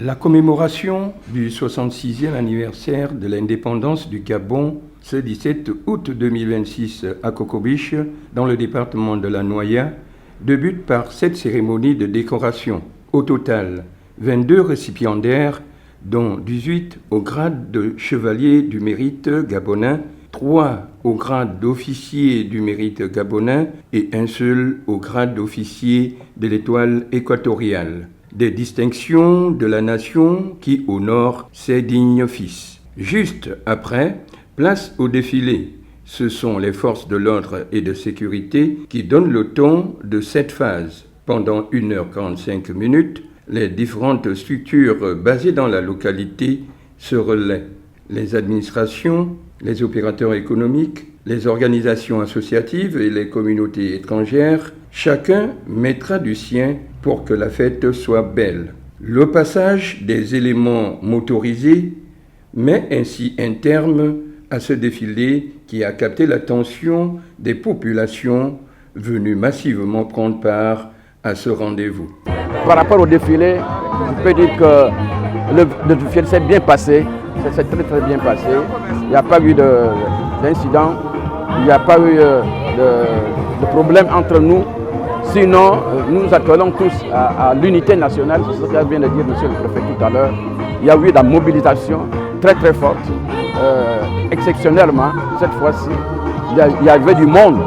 La commémoration du 66e anniversaire de l'indépendance du Gabon ce 17 août 2026 à Kokobiche, dans le département de la Noya, débute par cette cérémonie de décoration. Au total, 22 récipiendaires, dont 18 au grade de chevalier du mérite gabonais, 3 au grade d'officier du mérite gabonais et un seul au grade d'officier de l'étoile équatoriale. Des distinctions de la nation qui honorent ses dignes fils. Juste après, place au défilé. Ce sont les forces de l'ordre et de sécurité qui donnent le ton de cette phase. Pendant 1h45 minutes, les différentes structures basées dans la localité se relaient. Les administrations, les opérateurs économiques, les organisations associatives et les communautés étrangères, chacun mettra du sien pour que la fête soit belle. Le passage des éléments motorisés met ainsi un terme à ce défilé qui a capté l'attention des populations venues massivement prendre part à ce rendez-vous. Par rapport au défilé, je peux dire que le défilé s'est bien passé, c'est très bien passé. Il n'y a pas eu d'incident, il n'y a pas eu de problème entre nous. Sinon, nous nous attendons tous à l'unité nationale, c'est ce que vient de dire monsieur le préfet tout à l'heure. Il y a eu de la mobilisation très forte, exceptionnellement, cette fois-ci. Il y avait du monde,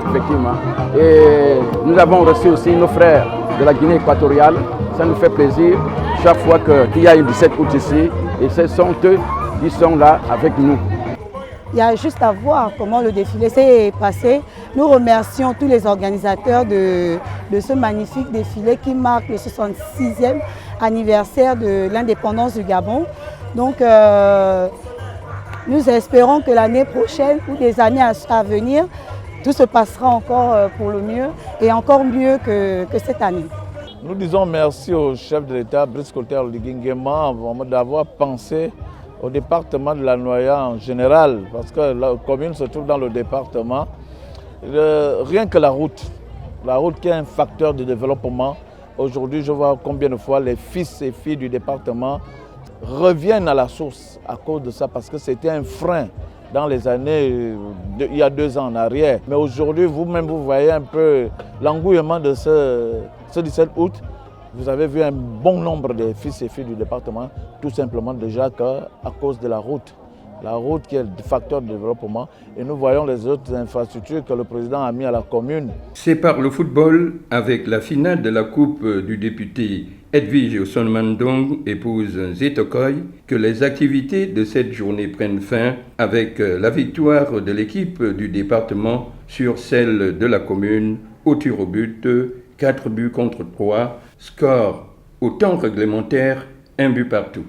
effectivement. Et nous avons reçu aussi nos frères de la Guinée équatoriale. Ça nous fait plaisir chaque fois qu'il y a une 17 août ici. Et ce sont eux qui sont là avec nous. Il y a juste à voir comment le défilé s'est passé. Nous remercions tous les organisateurs de ce magnifique défilé qui marque le 66e anniversaire de l'indépendance du Gabon. Donc nous espérons que l'année prochaine ou des années à venir, tout se passera encore pour le mieux et encore mieux que cette année. Nous disons merci au chef de l'État, Brice Clotaire Oligui Nguema, d'avoir pensé au département de la Noya en général, parce que la commune se trouve dans le département. Rien que la route qui est un facteur de développement. Aujourd'hui, je vois combien de fois les fils et filles du département reviennent à la source à cause de ça, parce que c'était un frein dans les années, il y a 2 ans en arrière. Mais aujourd'hui, vous-même, vous voyez un peu l'engouement de ce 17 août. Vous avez vu un bon nombre de fils et filles du département, tout simplement déjà à cause de la route qui est le facteur de développement. Et nous voyons les autres infrastructures que le président a mis à la commune. C'est par le football, avec la finale de la Coupe du député Edwige Osonmandong, épouse Zetokoy, que les activités de cette journée prennent fin avec la victoire de l'équipe du département sur celle de la commune au tir au but, 4 buts contre 3, score au temps réglementaire, 1 but partout.